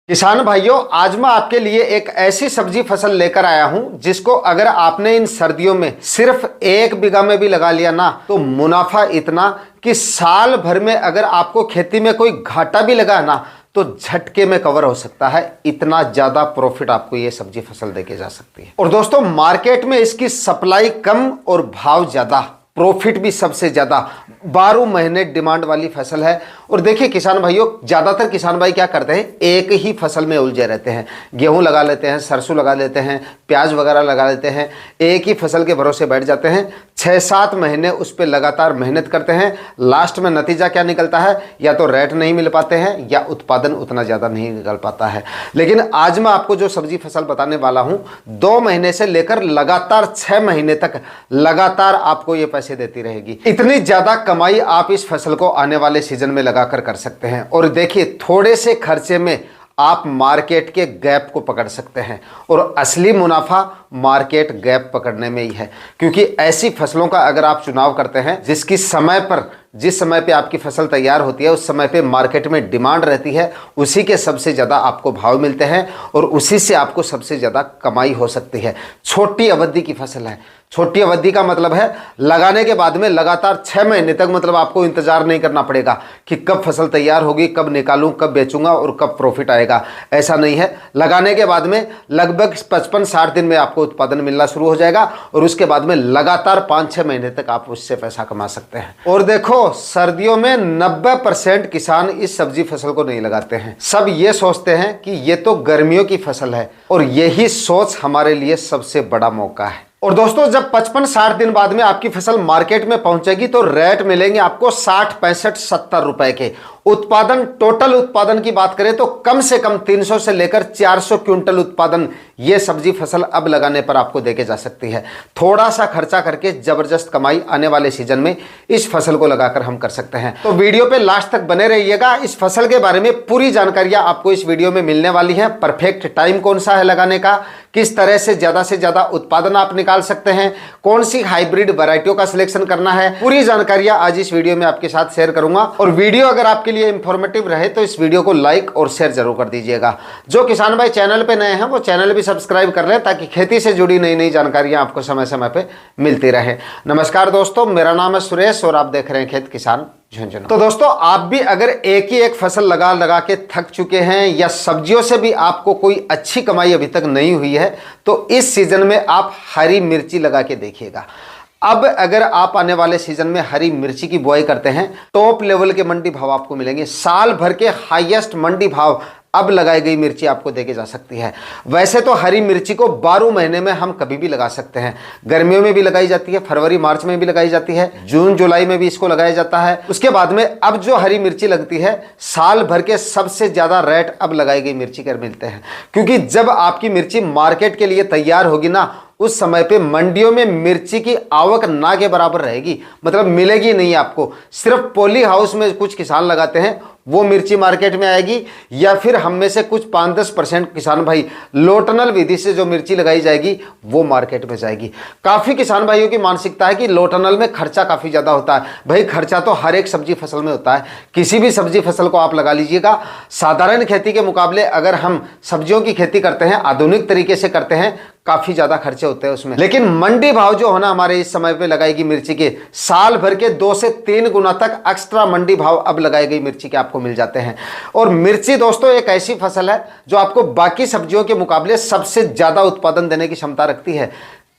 किसान भाइयों, आज मैं आपके लिए एक ऐसी सब्जी फसल लेकर आया हूं जिसको अगर आपने इन सर्दियों में सिर्फ 1 बीघा में भी लगा लिया ना तो मुनाफा इतना कि साल भर में अगर आपको खेती में कोई घाटा भी लगा ना तो झटके में कवर हो सकता है। इतना ज्यादा प्रॉफिट आपको ये सब्जी फसल देके जा सकती है। और दोस्तों, मार्केट में इसकी सप्लाई कम और भाव ज्यादा, प्रॉफिट भी सबसे ज्यादा, 12 महीने डिमांड वाली फसल है। और देखिए किसान भाइयों, ज्यादातर किसान भाई क्या करते हैं, एक ही फसल में उलझे रहते हैं। गेहूं लगा लेते हैं, सरसों लगा लेते हैं, प्याज वगैरह लगा लेते हैं, एक ही फसल के भरोसे बैठ जाते हैं। 6-7 महीने उस पर लगातार मेहनत करते हैं। लास्ट में नतीजा क्या निकलता है, या तो रेट नहीं मिल पाते हैं या उत्पादन उतना ज्यादा नहीं निकल पाता है। लेकिन आज मैं आपको जो सब्जी फसल बताने वाला हूं, 2 महीने से लेकर लगातार 6 महीने तक लगातार आपको ये पैसे देती रहेगी। इतनी ज्यादा कमाई आप इस फसल को आने वाले सीजन में लगाकर कर सकते हैं। और देखिए, थोड़े से खर्चे में आप मार्केट के गैप को पकड़ सकते हैं। और असली मुनाफा मार्केट गैप पकड़ने में ही है, क्योंकि ऐसी फसलों का अगर आप चुनाव करते हैं जिसकी समय पर, जिस समय पे आपकी फसल तैयार होती है उस समय पे मार्केट में डिमांड रहती है, उसी के सबसे ज़्यादा आपको भाव मिलते हैं और उसी से आपको सबसे ज़्यादा कमाई हो सकती है। छोटी अवधि की फसल है। छोटी अवधि का मतलब है लगाने के बाद में लगातार 6 महीने तक मतलब आपको इंतजार नहीं करना पड़ेगा कि कब फसल तैयार होगी, कब निकालूं, कब बेचूंगा और कब प्रॉफिट आएगा। ऐसा नहीं है। लगाने के बाद में लगभग 55-60 दिन में आपको उत्पादन मिलना शुरू हो जाएगा और उसके बाद में लगातार 5-6 महीने तक आप उससे पैसा कमा सकते हैं। और देखो, सर्दियों में 90% किसान इस सब्जी फसल को नहीं लगाते हैं। सब ये सोचते हैं कि ये तो गर्मियों की फसल है, और यही सोच हमारे लिए सबसे बड़ा मौका है। और दोस्तों, जब 55-60 दिन बाद में आपकी फसल मार्केट में पहुंचेगी तो रेट मिलेंगे आपको 60-65-70 रुपए के। उत्पादन, टोटल उत्पादन की बात करें तो कम से कम 300 से लेकर 400 क्विंटल उत्पादन ये सब्जी फसल अब लगाने पर आपको देके जा सकती है। थोड़ा सा खर्चा करके जबरदस्त कमाई आने वाले सीजन में इस फसल को लगाकर हम कर सकते हैं। तो वीडियो पे लास्ट तक बने रहिएगा। इस फसल के बारे में पूरी जानकारियां आपको इस वीडियो में मिलने वाली है। परफेक्ट टाइम कौन सा है लगाने का, किस तरह से ज्यादा उत्पादन आप निकाल सकते हैं, कौन सी हाइब्रिड वैरायटियों का सिलेक्शन करना है, पूरी जानकारियां आज इस वीडियो में आपके साथ शेयर करूंगा। और वीडियो अगर आपके लिए इंफॉर्मेटिव रहे तो इस वीडियो को लाइक और शेयर जरूर कर दीजिएगा। जो किसान भाई चैनल पे नए हैं वो चैनल भी सब्सक्राइब कर लें ताकि खेती से जुड़ी नई नई जानकारियां आपको समय समय पे मिलती रहे। नमस्कार दोस्तों, मेरा नाम है सुरेश और आप देख रहे हैं खेत किसान झुंझुनू। तो दोस्तों, आप भी अगर एक ही एक फसल लगा लगा के थक चुके हैं या सब्जियों से भी आपको कोई अच्छी कमाई अभी तक नहीं हुई है तो इस सीजन में आप हरी मिर्ची लगा के देखिएगा। अब अगर आप आने वाले सीजन में हरी मिर्ची की बुआई करते हैं, टॉप लेवल के मंडी भाव आपको मिलेंगे। साल भर के हाईएस्ट मंडी भाव अब लगाई गई मिर्ची आपको देके जा सकती है। वैसे तो हरी मिर्ची को 12 महीने में हम कभी भी लगा सकते हैं। गर्मियों में भी लगाई जाती है, फरवरी मार्च में भी लगाई जाती है, जून जुलाई में भी इसको लगाया जाता है। उसके बाद में अब जो हरी मिर्ची लगती है, साल भर के सबसे ज्यादा रेट अब लगाई गई मिर्ची के मिलते हैं। क्योंकि जब आपकी मिर्ची मार्केट के लिए तैयार होगी ना, उस समय पे मंडियों में मिर्ची की आवक ना के बराबर रहेगी, मतलब मिलेगी नहीं आपको। सिर्फ पॉली हाउस में कुछ किसान लगाते हैं वो मिर्ची मार्केट में आएगी, या फिर हम में से कुछ 5-10% किसान भाई लोटनल विधि से जो मिर्ची लगाई जाएगी वो मार्केट में जाएगी। काफ़ी किसान भाइयों की मानसिकता है कि लोटनल में खर्चा काफ़ी ज़्यादा होता है। भाई, खर्चा तो हर एक सब्जी फसल में होता है। किसी भी सब्जी फसल को आप लगा लीजिएगा, साधारण खेती के मुकाबले अगर हम सब्जियों की खेती करते हैं, आधुनिक तरीके से करते हैं, काफी ज्यादा खर्चे होते हैं उसमें। लेकिन मंडी भाव जो है ना हमारे इस समय पे लगाएगी मिर्ची के, साल भर के 2 से 3 गुना तक एक्स्ट्रा मंडी भाव अब लगाई गई मिर्ची के आपको मिल जाते हैं। और मिर्ची दोस्तों एक ऐसी फसल है जो आपको बाकी सब्जियों के मुकाबले सबसे ज्यादा उत्पादन देने की क्षमता रखती है।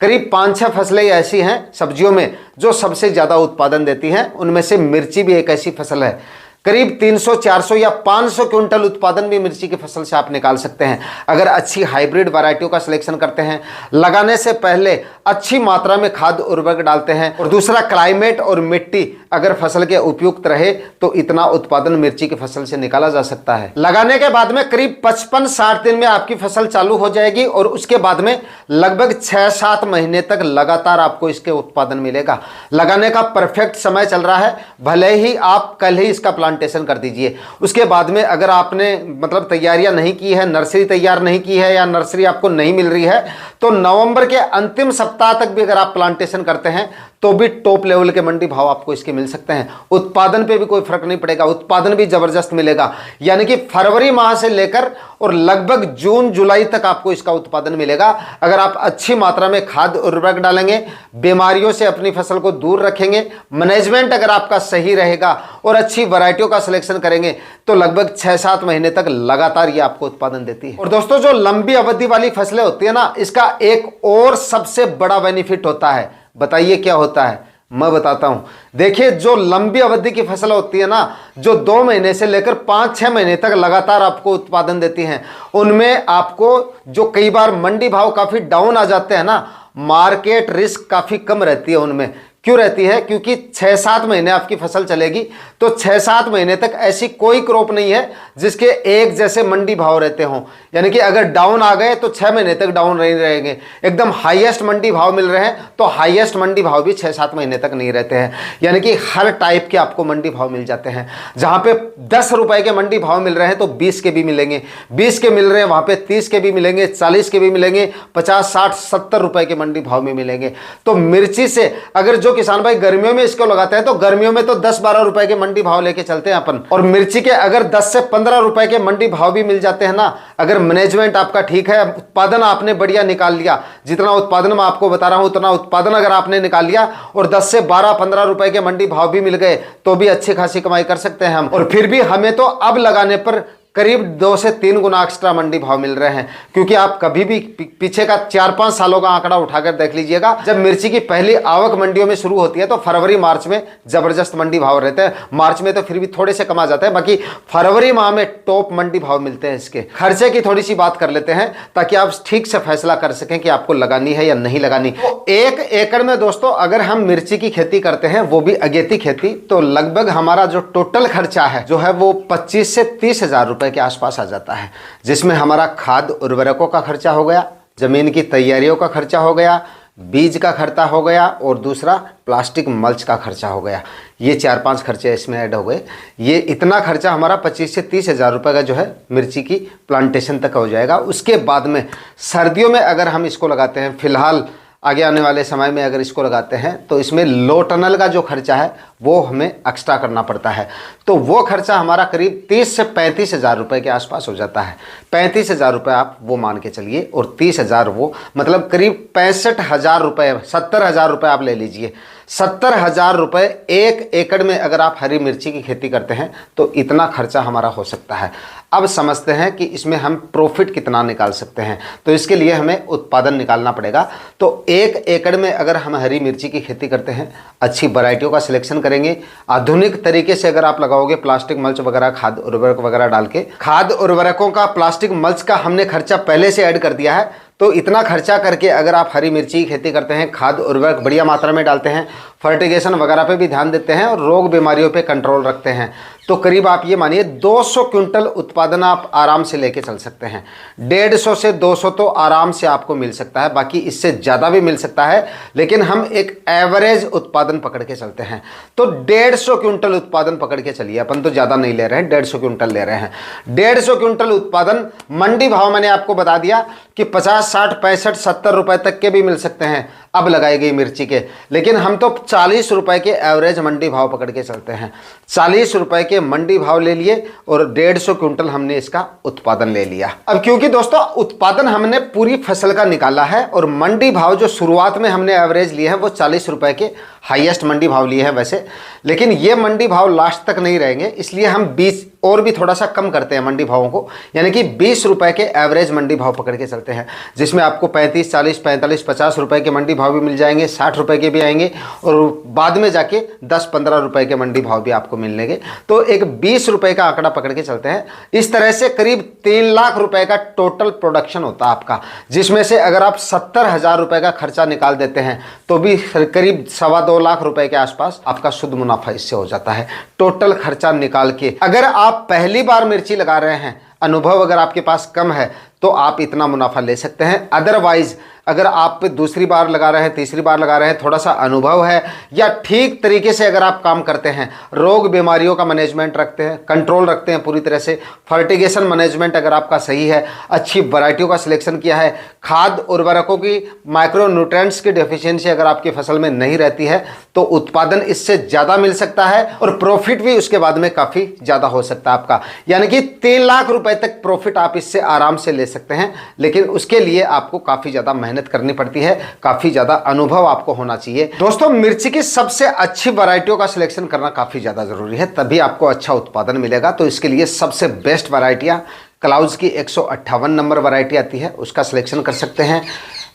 करीब 5-6 फसलें ऐसी हैं सब्जियों में जो सबसे ज्यादा उत्पादन देती हैं, उनमें से मिर्ची भी एक ऐसी फसल है। करीब 300, 400 या 500 क्विंटल उत्पादन भी मिर्ची की फसल से आप निकाल सकते हैं अगर अच्छी हाइब्रिड वैरायटियों का सिलेक्शन करते हैं, लगाने से पहले अच्छी मात्रा में खाद उर्वरक डालते हैं, और दूसरा क्लाइमेट और मिट्टी अगर फसल के उपयुक्त रहे तो इतना उत्पादन मिर्ची की फसल से निकाला जा सकता है। लगाने के बाद में करीब 55-60 दिन में आपकी फसल चालू हो जाएगी और उसके बाद में लगभग 6-7 महीने तक लगातार आपको इसके उत्पादन मिलेगा। लगाने का परफेक्ट समय चल रहा है। भले ही आप कल ही इसका प्लांटेशन कर दीजिए। उसके बाद में अगर आपने मतलब तैयारियां नहीं की है, नर्सरी तैयार नहीं की है या नर्सरी आपको नहीं मिल रही है, तो नवंबर के अंतिम सप्ताह तक भी अगर आप प्लांटेशन करते हैं तो भी टॉप लेवल के मंडी भाव आपको इसके मिल सकते हैं। उत्पादन पे भी कोई फर्क नहीं पड़ेगा, उत्पादन भी जबरदस्त मिलेगा। यानी कि फरवरी माह से लेकर और लगभग जून जुलाई तक आपको इसका उत्पादन मिलेगा। अगर आप अच्छी मात्रा में खाद उर्वरक डालेंगे, बीमारियों से अपनी फसल को दूर रखेंगे, मैनेजमेंट अगर आपका सही रहेगा और अच्छी वैरायटियों का सिलेक्शन करेंगे, तो लगभग 6-7 महीने तक लगातार ये आपको उत्पादन देती है। और दोस्तों, जो लंबी अवधि वाली फसलें होती है ना, इसका एक और सबसे बड़ा बेनिफिट होता है। बताइए क्या होता है? मैं बताता हूं। देखिए, जो लंबी अवधि की फसल होती है ना, जो 2 महीने से लेकर 5-6 महीने तक लगातार आपको उत्पादन देती हैं, उनमें आपको जो कई बार मंडी भाव काफी डाउन आ जाते हैं ना, मार्केट रिस्क काफी कम रहती है उनमें। क्यों रहती है? क्योंकि 6-7 महीने आपकी फसल चलेगी, तो 6-7 महीने तक ऐसी कोई क्रॉप नहीं है जिसके एक जैसे मंडी भाव रहते हों। यानी कि अगर डाउन आ गए तो 6 महीने तक डाउन नहीं रहेंगे। एकदम हाईएस्ट मंडी भाव मिल रहे हैं तो हाईएस्ट मंडी भाव भी 6-7 महीने तक नहीं रहते हैं। यानी कि हर टाइप के आपको मंडी भाव मिल जाते हैं। जहां पे 10 रुपए के मंडी भाव मिल रहे हैं तो 20 के भी मिलेंगे, 20 के मिल रहे हैं वहां पे 30 के भी मिलेंगे, 40 के भी मिलेंगे, 50, 60, 70 रुपए के मंडी भाव में मिलेंगे। तो मिर्ची से अगर जो किसान भाई गर्मियों में इसको लगाते हैं तो गर्मियों में तो 10-12 रुपए के मंडी भाव लेके चलते हैं अपन। और मिर्ची के अगर 10 से 15 रुपए के मंडी भाव भी मिल जाते हैं ना, अगर मैनेजमेंट आपका ठीक है, उत्पादन आपने बढ़िया निकाल लिया, जितना उत्पादन मैं आपको बता रहा हूं उतना उत्पादन अगर आपने निकाल लिया और 10 से 12-15 रुपए के मंडी भाव भी मिल गए, तो भी अच्छी खासी कमाई कर सकते हैं हम। और फिर भी हमें तो अब लगाने पर करीब 2 से 3 गुना एक्स्ट्रा मंडी भाव मिल रहे हैं। क्योंकि आप कभी भी पीछे का 4-5 सालों का आंकड़ा उठाकर देख लीजिएगा, जब मिर्ची की पहली आवक मंडियों में शुरू होती है तो फरवरी मार्च में जबरदस्त मंडी भाव रहते हैं। मार्च में तो फिर भी थोड़े से कमा जाते हैं, बाकी फरवरी माह में टॉप मंडी भाव मिलते हैं। इसके खर्चे की थोड़ी सी बात कर लेते हैं ताकि आप ठीक से फैसला कर सकें कि आपको लगानी है या नहीं लगानी। तो 1 एकड़ में दोस्तों अगर हम मिर्ची की खेती करते हैं, वो भी अगेती खेती, तो लगभग हमारा जो टोटल खर्चा है जो है वो 25 से 30 हजार रुपए के आसपास आ जाता है। जिसमें हमारा खाद उर्वरकों का खर्चा हो गया, जमीन की तैयारियों का खर्चा हो गया, बीज का खर्चा हो गया और दूसरा प्लास्टिक मल्च का खर्चा हो गया। ये 4-5 खर्चे इसमें ऐड हो गए। ये इतना खर्चा हमारा 25 से 30 हजार रुपये का जो है मिर्ची की प्लांटेशन तक हो जाएगा। उसके बाद में सर्दियों में अगर हम इसको लगाते हैं, फिलहाल आगे आने वाले समय में अगर इसको लगाते हैं, तो इसमें लो टनल का जो खर्चा है वो हमें एक्स्ट्रा करना पड़ता है। तो वो खर्चा हमारा करीब 30 से 35 हजार रुपये के आसपास हो जाता है। 35 हजार रुपये आप वो मान के चलिए और 30 हजार वो, मतलब करीब 65 हजार रुपये, 70 हजार रुपये आप ले लीजिए। 70 हजार रुपये 1 एकड़ में अगर आप हरी मिर्ची की खेती करते हैं तो इतना खर्चा हमारा हो सकता है। अब समझते हैं कि इसमें हम प्रॉफिट कितना निकाल सकते हैं। तो इसके लिए हमें उत्पादन निकालना पड़ेगा। तो 1 एकड़ में अगर हम हरी मिर्ची की खेती करते हैं, अच्छी वैरायटियों का सिलेक्शन करेंगे, आधुनिक तरीके से अगर आप लगाओगे प्लास्टिक मल्च वगैरह, खाद उर्वरक वगैरह डाल के, खाद उर्वरकों का, प्लास्टिक मल्च का हमने खर्चा पहले से ऐड कर दिया है। तो इतना खर्चा करके अगर आप हरी मिर्ची की खेती करते हैं, खाद उर्वरक बढ़िया मात्रा में डालते हैं, फर्टिगेशन वगैरह पे भी ध्यान देते हैं और रोग बीमारियों पे कंट्रोल रखते हैं, तो करीब आप ये मानिए 200 क्विंटल उत्पादन आप आराम से लेके चल सकते हैं। 150 से 200 तो आराम से आपको मिल सकता है, बाकी इससे ज़्यादा भी मिल सकता है, लेकिन हम एक एवरेज उत्पादन पकड़ के चलते हैं। तो 150 क्विंटल उत्पादन पकड़ के चलिए, अपन तो ज़्यादा नहीं ले रहे हैं, 150 क्विंटल ले रहे हैं। 150 क्विंटल उत्पादन, मंडी भाव मैंने आपको बता दिया कि 50, 60, 65, 70 रुपए तक के भी मिल सकते हैं अब लगाई गई मिर्ची के। लेकिन हम तो 40 रुपए के एवरेज मंडी भाव पकड़ के चलते हैं। 40 रुपए के मंडी भाव ले लिए और 150 क्विंटल हमने इसका उत्पादन ले लिया। अब क्योंकि दोस्तों उत्पादन हमने पूरी फसल का निकाला है और मंडी भाव जो शुरुआत में हमने एवरेज लिए हैं वो 40 रुपए के हाईएस्ट मंडी भाव लिए हैं वैसे, लेकिन ये मंडी भाव लास्ट तक नहीं रहेंगे, इसलिए हम 20 और भी थोड़ा सा कम करते हैं मंडी भावों को, यानी कि 20 रुपए के एवरेज मंडी भाव पकड़ के चलते हैं, जिसमें आपको 35, 40, 45, 50 रुपए के मंडी भाव भी मिल जाएंगे, 60 रुपए के भी आएंगे और बाद में जाके 10-15 रुपए के मंडी भाव भी आपको मिलेंगे। तो एक 20 रुपए का आंकड़ा पकड़ के चलते हैं। इस तरह से करीब 3 लाख रुपए का टोटल प्रोडक्शन होता है आपका, जिसमें से अगर आप 70 हजार रुपए का खर्चा निकाल देते हैं तो भी करीब 2.25 लाख रुपए के आसपास आपका शुद्ध मुनाफा इससे हो जाता है। टोटल खर्चा निकाल के अगर आप पहली बार मिर्ची लगा रहे हैं, अनुभव अगर आपके पास कम है, तो आप इतना मुनाफा ले सकते हैं। अदरवाइज अगर आप दूसरी बार लगा रहे हैं, तीसरी बार लगा रहे हैं, थोड़ा सा अनुभव है या ठीक तरीके से अगर आप काम करते हैं, रोग बीमारियों का मैनेजमेंट रखते हैं, कंट्रोल रखते हैं पूरी तरह से, फर्टिगेशन मैनेजमेंट अगर आपका सही है, अच्छी वैरायटियों का सिलेक्शन किया है, खाद उर्वरकों की माइक्रो न्यूट्रिएंट्स की डेफिशिएंसी अगर आपकी फसल में नहीं रहती है तो उत्पादन इससे ज़्यादा मिल सकता है और प्रॉफिट भी उसके बाद में काफ़ी ज़्यादा हो सकता है आपका। यानी कि 3 लाख रुपए तक प्रॉफिट आप इससे आराम से ले सकते हैं, लेकिन उसके लिए आपको काफ़ी ज़्यादा मेहनत करनी पड़ती है, काफी ज्यादा अनुभव आपको होना चाहिए। दोस्तों, मिर्ची की सबसे अच्छी वैरायटियों का सिलेक्शन करना काफी ज्यादा जरूरी है, तभी आपको अच्छा उत्पादन मिलेगा। तो इसके लिए सबसे बेस्ट वैरायटियां क्लाउज की 158 नंबर वैरायटी आती है, उसका सिलेक्शन कर सकते हैं।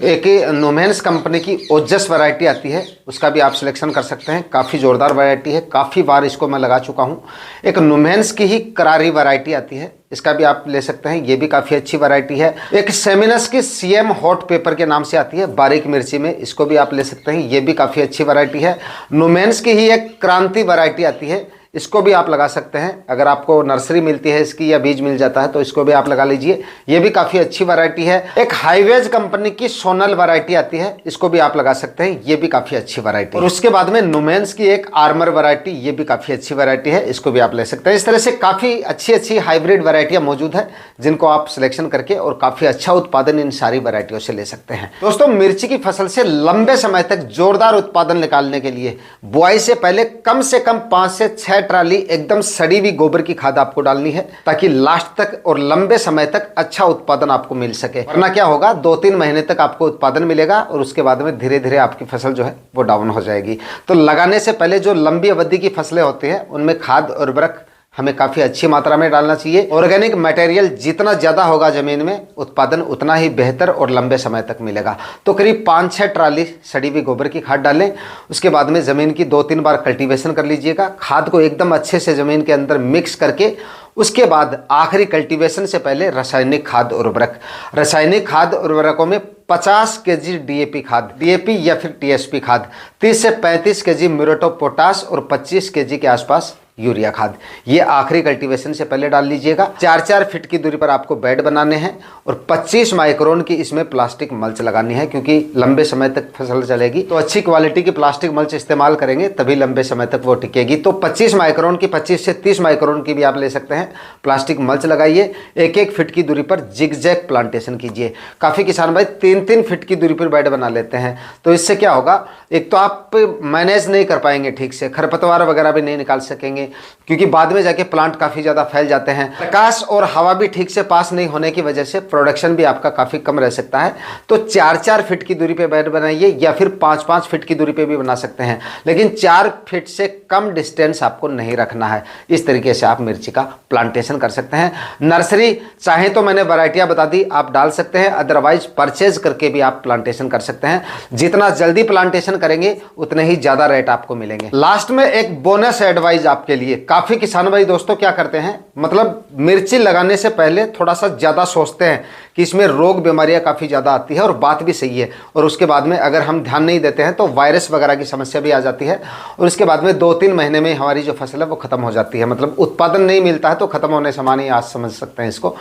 एक नोमेंस कंपनी की ओजस वैरायटी आती है, उसका भी आप सिलेक्शन कर सकते हैं, काफ़ी ज़ोरदार वैरायटी है, काफ़ी बार इसको मैं लगा चुका हूँ। एक नोमेंस की ही करारी वैरायटी आती है, इसका भी आप ले सकते हैं, ये भी काफ़ी अच्छी वैरायटी है। एक सेमिनस की सीएम हॉट पेपर के नाम से आती है बारीक मिर्ची में, इसको भी आप ले सकते हैं, ये भी काफ़ी अच्छी वैरायटी है। नोमेंस की ही एक क्रांति वैरायटी आती है, इसको भी आप लगा सकते हैं। अगर आपको नर्सरी मिलती है इसकी या बीज मिल जाता है तो इसको भी आप लगा लीजिए, ये भी काफ़ी अच्छी वैरायटी है। एक हाईवेज कंपनी की सोनल वैरायटी आती है, इसको भी आप लगा सकते हैं, ये भी काफ़ी अच्छी वैरायटी। और उसके बाद में नुमेंस की एक आर्मर वैरायटी, ये भी काफ़ी अच्छी वैरायटी है, इसको भी आप ले सकते हैं। इस तरह से काफ़ी अच्छी अच्छी हाइब्रिड वैरायटियाँ मौजूद है जिनको आप सिलेक्शन करके और काफ़ी अच्छा उत्पादन इन सारी वैरायटियों से ले सकते हैं। दोस्तों, मिर्ची की फसल से लंबे समय तक जोरदार उत्पादन निकालने के लिए बुआई से पहले कम से कम 5 से 6 ट्राली एकदम सड़ी हुई गोबर की खाद आपको डालनी है, ताकि लास्ट तक और लंबे समय तक अच्छा उत्पादन आपको मिल सके। वरना क्या होगा, 2-3 महीने तक आपको उत्पादन मिलेगा और उसके बाद में धीरे धीरे आपकी फसल जो है वो डाउन हो जाएगी। तो लगाने से पहले जो लंबी अवधि की फसलें होती हैं उनमें खाद और उर्वरक हमें काफ़ी अच्छी मात्रा में डालना चाहिए। ऑर्गेनिक मटेरियल जितना ज़्यादा होगा ज़मीन में, उत्पादन उतना ही बेहतर और लंबे समय तक मिलेगा। तो करीब 5-6 ट्राली सड़ी हुई गोबर की खाद डालें। उसके बाद में ज़मीन की 2-3 बार कल्टीवेशन कर लीजिएगा, खाद को एकदम अच्छे से ज़मीन के अंदर मिक्स करके उसके बाद आखिरी कल्टीवेशन से पहले रासायनिक खाद उर्वरक, रासायनिक खाद उर्वरकों में 50 केजी डीएपी खाद, डीएपी या फिर टीएसपी खाद, 30 से 35 केजी म्यूरेट ऑफ पोटाश और 25 केजी के आसपास यूरिया खाद, ये आखिरी कल्टीवेशन से पहले डाल लीजिएगा। 4-4 फीट की दूरी पर आपको बेड बनाने हैं और 25 माइक्रोन की इसमें प्लास्टिक मल्च लगानी है, क्योंकि लंबे समय तक फसल चलेगी। तो अच्छी क्वालिटी की प्लास्टिक मल्च इस्तेमाल करेंगे तभी लंबे समय तक वो टिकेगी। तो 25 माइक्रोन की, 25 से 30 माइक्रोन की भी आप ले सकते हैं, प्लास्टिक मल्च लगाइए। 1-1 फीट की दूरी पर जिगजैग प्लांटेशन कीजिए। काफ़ी किसान भाई 3-3 फीट की दूरी पर बेड बना लेते हैं, तो इससे क्या होगा, एक तो आप मैनेज नहीं कर पाएंगे ठीक से, खरपतवार वगैरह भी नहीं निकाल सकेंगे, क्योंकि बाद में जाके प्लांट काफी ज्यादा फैल जाते हैं। प्रकाश और हवा भी ठीक से पास नहीं होने की वजह से प्रोडक्शन भी आपका काफी कम रह सकता है। तो 4-4 फीट की दूरी पे बेड बनाइए या फिर 5-5 फीट की दूरी पे भी बना सकते हैं, लेकिन 4 फीट से कम डिस्टेंस आपको नहीं रखना है। इस तरीके से आप मिर्ची का प्लांटेशन कर सकते हैं। नर्सरी चाहे तो मैंने वैरायटियां बता दी, आप डाल सकते हैं, अदरवाइज परचेज करके भी आप प्लांटेशन कर सकते हैं। जितना जल्दी प्लांटेशन करेंगे उतने ही ज्यादा रेट आपको मिलेंगे। लास्ट में एक बोनस एडवाइस आपके लिए, काफी किसान भाई दोस्तों क्या करते हैं, मतलब मिर्ची लगाने से पहले थोड़ा सा ज्यादा सोचते हैं कि इसमें रोग बीमारियां काफी ज्यादा आती है, और बात भी सही है। और उसके बाद में अगर हम ध्यान नहीं देते हैं तो वायरस वगैरह की समस्या भी आ जाती है, और उसके बाद में 2-3 महीने में हमारी जो फसल है वो खत्म हो जाती है, मतलब उत्पादन नहीं मिलता है तो खत्म होने समान ही आज समझ सकते हैं इसको।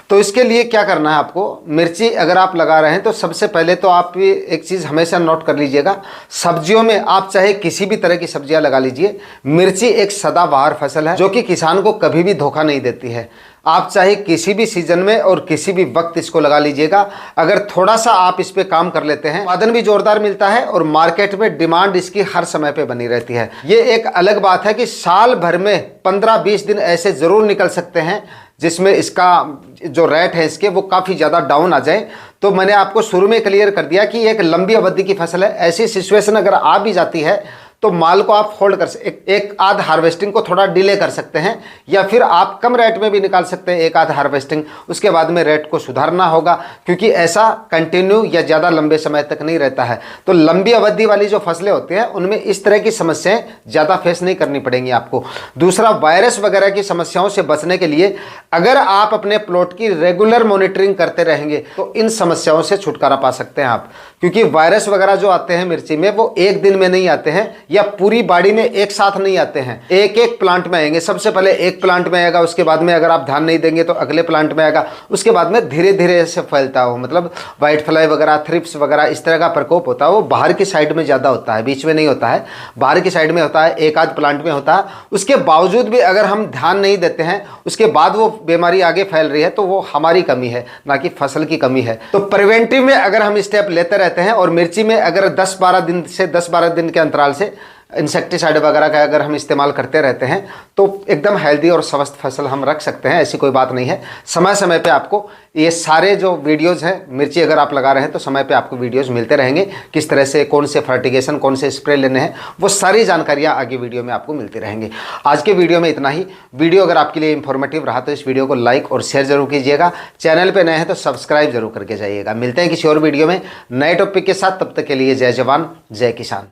तो इसके लिए क्या करना है आपको, मिर्ची अगर आप लगा रहे हैं तो सबसे पहले तो आप एक चीज़ हमेशा नोट कर लीजिएगा, सब्जियों में आप चाहे किसी भी तरह की सब्जियां लगा लीजिए, मिर्ची एक सदाबहार फसल है जो कि किसान को कभी भी धोखा नहीं देती है। आप चाहे किसी भी सीजन में और किसी भी वक्त इसको लगा लीजिएगा। अगर थोड़ा सा आप इस पे काम कर लेते हैं, उत्पादन भी जोरदार मिलता है और मार्केट में डिमांड इसकी हर समय पे बनी रहती है। ये एक अलग बात है कि साल भर में 15-20 दिन ऐसे जरूर निकल सकते हैं जिसमें इसका जो रेट है इसके वो काफ़ी ज़्यादा डाउन आ जाए। तो मैंने आपको शुरू में क्लियर कर दिया कि एक लंबी अवधि की फसल है, ऐसी सिचुएशन अगर आ भी जाती है तो माल को आप होल्ड कर एक आध हार्वेस्टिंग को थोड़ा डिले कर सकते हैं, या फिर आप कम रेट में भी निकाल सकते हैं एक आध हार्वेस्टिंग, उसके बाद में रेट को सुधारना होगा, क्योंकि ऐसा कंटिन्यू या ज़्यादा लंबे समय तक नहीं रहता है। तो लंबी अवधि वाली जो फसलें होती हैं उनमें इस तरह की समस्याएं ज़्यादा फेस नहीं करनी पड़ेंगी आपको। दूसरा, वायरस वगैरह की समस्याओं से बचने के लिए अगर आप अपने प्लॉट की रेगुलर मॉनिटरिंग करते रहेंगे तो इन समस्याओं से छुटकारा पा सकते हैं आप, क्योंकि वायरस वगैरह जो आते हैं मिर्ची में वो एक दिन में नहीं आते हैं, या पूरी बाड़ी में एक साथ नहीं आते हैं, एक एक प्लांट में आएंगे। सबसे पहले एक प्लांट में आएगा, उसके बाद में अगर आप ध्यान नहीं देंगे तो अगले प्लांट में आएगा, उसके बाद में धीरे धीरे ऐसे फैलता हो, मतलब व्हाइट फ्लाई वगैरह, थ्रिप्स वगैरह इस तरह का प्रकोप होता है। वो बाहर की साइड में ज़्यादा होता है, बीच में नहीं होता है, बाहर की साइड में होता है, एक आध प्लांट में होता है। उसके बावजूद भी अगर हम ध्यान नहीं देते हैं, उसके बाद वो बीमारी आगे फैल रही है, तो वो हमारी कमी है, ना कि फसल की कमी है। तो प्रिवेंटिव में अगर हम स्टेप लेते रहते हैं और मिर्ची में अगर 10-12 दिन से 10-12 दिन के अंतराल से इंसेक्टिसाइड वगैरह का अगर हम इस्तेमाल करते रहते हैं तो एकदम हेल्दी और स्वस्थ फसल हम रख सकते हैं। ऐसी कोई बात नहीं है। समय समय पे आपको ये सारे जो वीडियोज़ हैं, मिर्ची अगर आप लगा रहे हैं तो समय पे आपको वीडियोज़ मिलते रहेंगे, किस तरह से कौन से फर्टिगेशन, कौन से स्प्रे लेने हैं, वो सारी जानकारियाँ आगे वीडियो में आपको मिलती रहेंगी। आज के वीडियो में इतना ही। वीडियो अगर आपके लिए इंफॉर्मेटिव रहा तो इस वीडियो को लाइक और शेयर जरूर कीजिएगा। चैनल पर नए हैं तो सब्सक्राइब जरूर करके जाइएगा। मिलते हैं किसी और वीडियो में नए टॉपिक के साथ, तब तक के लिए जय जवान जय किसान।